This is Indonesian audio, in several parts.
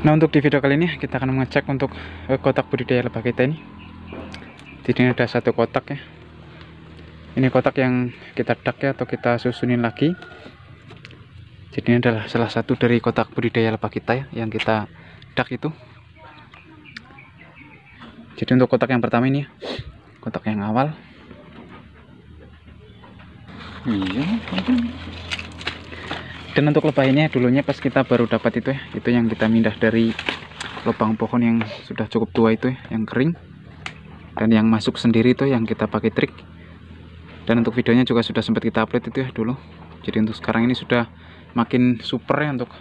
Nah, untuk di video kali ini kita akan mengecek untuk kotak budidaya lebah kita ini. Di sini ada satu kotak ya. Ini kotak yang kita dak ya, atau kita susunin lagi. Jadi ini adalah salah satu dari kotak budidaya lebah kita ya, yang kita dak itu. Jadi untuk kotak yang pertama ini ya, kotak yang awal. Iya. Dan untuk lebah ini dulunya pas kita baru dapat itu ya, itu yang kita mindah dari lubang pohon yang sudah cukup tua itu ya, yang kering. Dan yang masuk sendiri itu yang kita pakai trik. Dan untuk videonya juga sudah sempat kita upload itu ya dulu. Jadi untuk sekarang ini sudah makin super ya untuk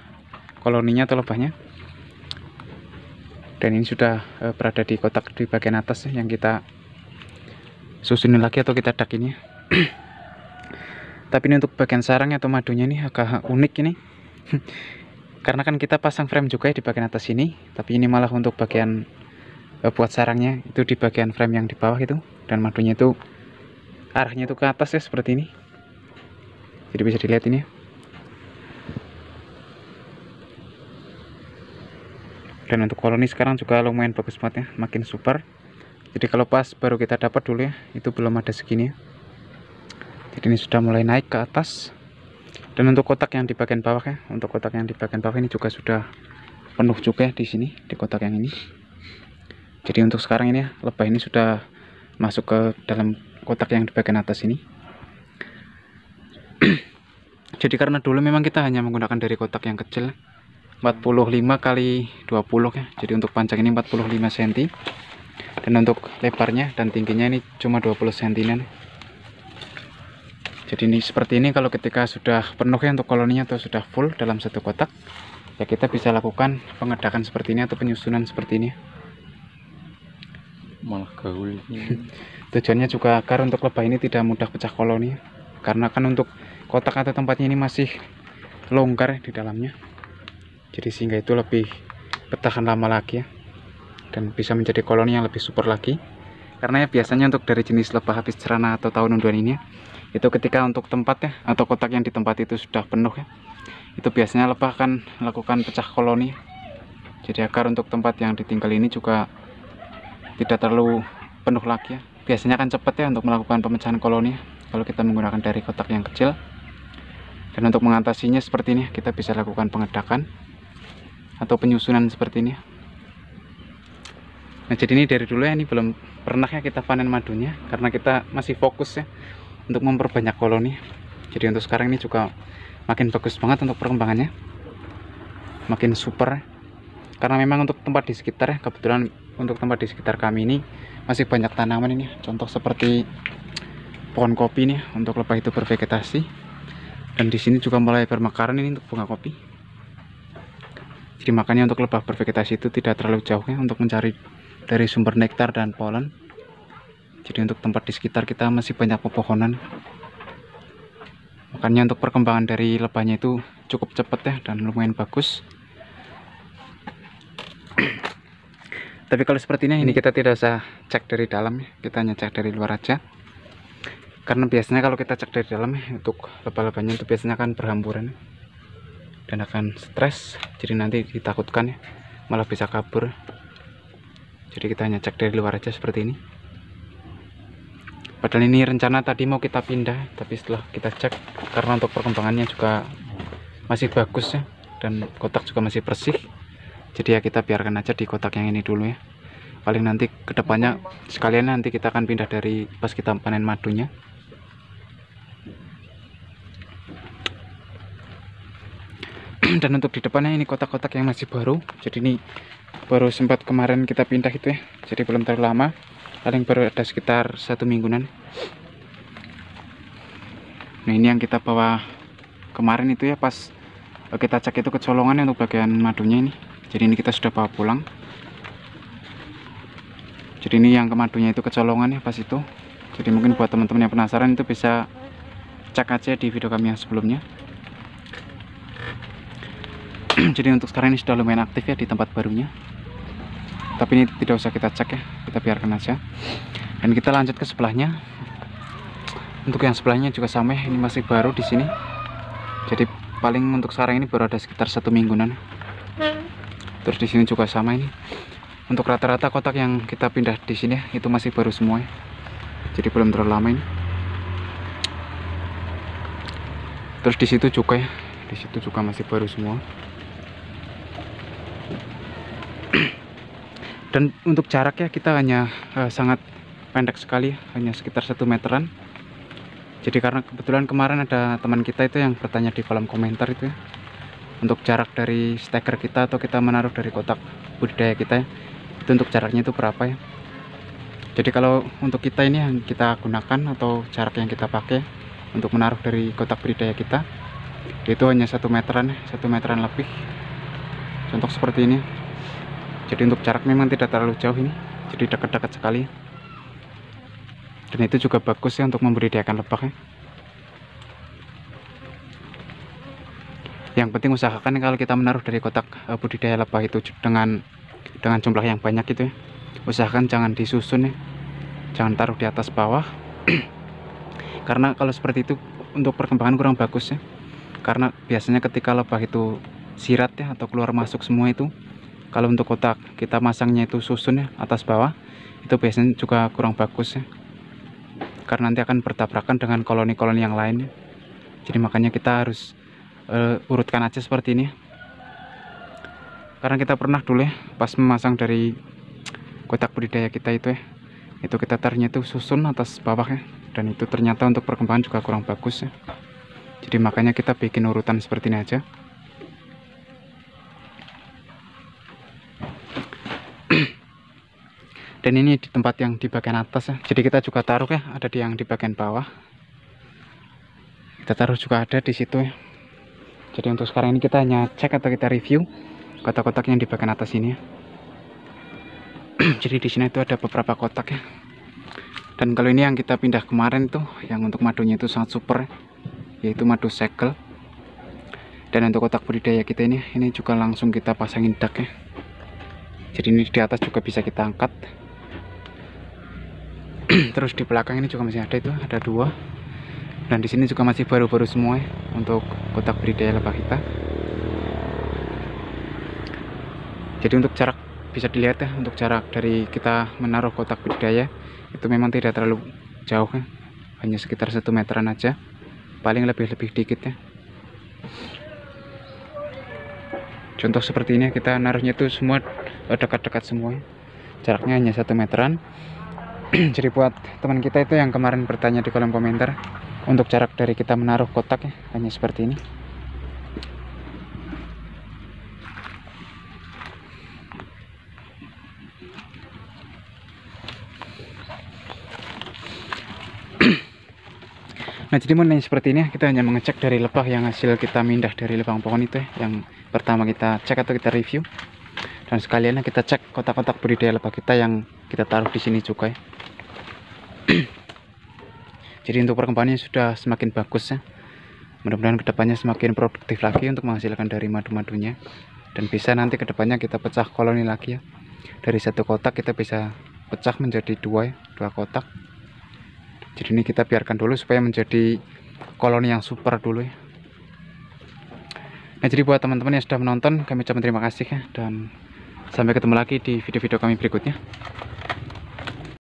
koloninya atau lebahnya. Dan ini sudah berada di kotak di bagian atas ya, yang kita susunin lagi atau kita dak ini ya. Tapi ini untuk bagian sarangnya atau madunya ini agak unik ini. Karena kan kita pasang frame juga ya di bagian atas ini, tapi ini malah untuk bagian buat sarangnya itu di bagian frame yang di bawah itu, dan madunya itu arahnya itu ke atas ya seperti ini. Jadi bisa dilihat ini ya. Dan untuk koloni sekarang juga lumayan bagus banget ya, makin super. Jadi kalau pas baru kita dapat dulu ya, itu belum ada segini ya. Jadi ini sudah mulai naik ke atas. Dan untuk kotak yang di bagian bawah ya, untuk kotak yang di bagian bawah ini juga sudah penuh juga ya di sini, di kotak yang ini. Jadi untuk sekarang ini ya, lebah ini sudah masuk ke dalam kotak yang di bagian atas ini. Jadi karena dulu memang kita hanya menggunakan dari kotak yang kecil 45 kali 20 ya. Jadi untuk panjang ini 45 cm. Dan untuk lebarnya dan tingginya ini cuma 20 cm. Jadi ini seperti ini kalau ketika sudah penuh ya untuk koloninya atau sudah full dalam satu kotak, ya kita bisa lakukan pengedakan seperti ini atau penyusunan seperti ini. Malah gaul. Tujuannya juga agar untuk lebah ini tidak mudah pecah koloni, karena kan untuk kotak atau tempatnya ini masih longgar di dalamnya. Jadi sehingga itu lebih bertahan lama lagi ya, dan bisa menjadi koloni yang lebih super lagi. Karena ya biasanya untuk dari jenis lebah habis cerana atau tahun unduan ini ya, itu ketika untuk tempat ya atau kotak yang di tempat itu sudah penuh ya, itu biasanya lebah akan melakukan pecah koloni. Jadi agar untuk tempat yang ditinggal ini juga tidak terlalu penuh lagi ya, biasanya akan cepat ya untuk melakukan pemecahan koloni kalau kita menggunakan dari kotak yang kecil. Dan untuk mengatasinya seperti ini kita bisa lakukan pengedakan atau penyusunan seperti ini. Nah, jadi ini dari dulu ya, ini belum pernah ya kita panen madunya karena kita masih fokus ya untuk memperbanyak koloni. Jadi untuk sekarang ini juga makin bagus banget untuk perkembangannya, makin super ya. Karena memang untuk tempat di sekitar ya, kebetulan untuk tempat di sekitar kami ini masih banyak tanaman ini, contoh seperti pohon kopi nih untuk lebah itu bervegetasi. Dan di sini juga mulai bermekaran ini untuk bunga kopi. Jadi makanya untuk lebah bervegetasi itu tidak terlalu jauh ya untuk mencari dari sumber nektar dan polen. Jadi untuk tempat di sekitar kita masih banyak pepohonan. Makanya untuk perkembangan dari lebahnya itu cukup cepat ya dan lumayan bagus. Tapi kalau seperti ini kita tidak usah cek dari dalam ya, kita hanya cek dari luar aja. Karena biasanya kalau kita cek dari dalam ya, untuk lebah-lebahnya itu biasanya akan berhamburan dan akan stres. Jadi nanti ditakutkan ya, malah bisa kabur. Jadi kita hanya cek dari luar aja seperti ini. Padahal ini rencana tadi mau kita pindah, tapi setelah kita cek karena untuk perkembangannya juga masih bagus ya, dan kotak juga masih bersih. Jadi ya kita biarkan aja di kotak yang ini dulu ya. Paling nanti kedepannya sekalian nanti kita akan pindah dari pas kita panen madunya. Dan untuk di depannya ini kotak-kotak yang masih baru. Jadi ini baru sempat kemarin kita pindah itu ya, jadi belum terlalu lama, paling baru ada sekitar 1 mingguan. Nah ini yang kita bawa kemarin itu ya, pas kita cek itu kecolongan untuk bagian madunya ini. Jadi ini kita sudah bawa pulang. Jadi ini yang ke madunya itu kecolongan ya pas itu. Jadi mungkin buat teman-teman yang penasaran itu bisa cek aja di video kami yang sebelumnya. Jadi untuk sekarang ini sudah lumayan aktif ya di tempat barunya. Tapi ini tidak usah kita cek ya, kita biarkan aja. Dan kita lanjut ke sebelahnya. Untuk yang sebelahnya juga sama ya, ini masih baru di sini. Jadi paling untuk sekarang ini baru ada sekitar 1 mingguan. Terus di sini juga sama ini. Untuk rata-rata kotak yang kita pindah di sini itu masih baru semua ya. Jadi belum terlalu lama ini. Terus di situ juga ya, di situ juga masih baru semua. Dan untuk jaraknya kita hanya sangat pendek sekali, hanya sekitar 1 meteran. Jadi karena kebetulan kemarin ada teman kita itu yang bertanya di kolom komentar itu ya, untuk jarak dari steker kita atau kita menaruh dari kotak budidaya kita ya, itu untuk jaraknya itu berapa ya. Jadi kalau untuk kita ini yang kita gunakan atau jarak yang kita pakai untuk menaruh dari kotak budidaya kita itu hanya 1 meteran, 1 meteran lebih. Contoh seperti ini. Jadi untuk jarak memang tidak terlalu jauh ini, jadi dekat-dekat sekali. Dan itu juga bagus ya untuk membudidayakan lebah ya. Yang penting usahakan kalau kita menaruh dari kotak budidaya lebah itu dengan jumlah yang banyak itu ya, usahakan jangan disusun ya, jangan taruh di atas bawah. Karena kalau seperti itu untuk perkembangan kurang bagus ya, karena biasanya ketika lebah itu sirat ya atau keluar masuk semua itu, kalau untuk kotak kita masangnya itu susun ya atas bawah, itu biasanya juga kurang bagus ya, karena nanti akan bertabrakan dengan koloni-koloni yang lain ya. Jadi makanya kita harus urutkan aja seperti ini. Karena kita pernah dulu ya pas memasang dari kotak budidaya kita itu ya, itu kita taruhnya itu susun atas bawah ya, dan itu ternyata untuk perkembangan juga kurang bagus ya. Jadi makanya kita bikin urutan seperti ini aja. Dan ini di tempat yang di bagian atas ya, jadi kita juga taruh ya, ada di yang di bagian bawah kita taruh juga ada di situ ya. Jadi untuk sekarang ini kita hanya cek atau kita review kotak-kotak yang di bagian atas ini ya. Jadi di sini itu ada beberapa kotak ya. Dan kalau ini yang kita pindah kemarin tuh, yang untuk madunya itu sangat super ya, yaitu madu segel. Dan untuk kotak budidaya kita ini juga langsung kita pasangin dak ya. Jadi ini di atas juga bisa kita angkat. Terus di belakang ini juga masih ada, itu ada 2. Dan di sini juga masih baru-baru semua ya, untuk kotak budidaya lebah kita. Jadi untuk jarak bisa dilihat ya, untuk jarak dari kita menaruh kotak budidaya itu memang tidak terlalu jauh ya, hanya sekitar 1 meteran aja, paling lebih dikit ya. Contoh seperti ini kita naruhnya itu semua dekat-dekat semua ya. Jaraknya hanya 1 meteran. Jadi buat teman kita itu yang kemarin bertanya di kolom komentar, untuk jarak dari kita menaruh kotak ya, hanya seperti ini. Nah, jadi mengenai seperti ini kita hanya mengecek dari lebah yang hasil kita mindah dari lubang pohon itu ya, yang pertama kita cek atau kita review. Dan sekalian kita cek kotak-kotak budidaya lebah kita yang kita taruh di sini juga ya. Jadi untuk perkembangannya sudah semakin bagus ya. Mudah-mudahan kedepannya semakin produktif lagi untuk menghasilkan dari madu-madunya. Dan bisa nanti kedepannya kita pecah koloni lagi ya. Dari 1 kotak kita bisa pecah menjadi 2 ya, 2 kotak. Jadi ini kita biarkan dulu supaya menjadi koloni yang super dulu ya. Nah, jadi buat teman-teman yang sudah menonton, kami ucapkan terima kasih ya, dan sampai ketemu lagi di video-video kami berikutnya.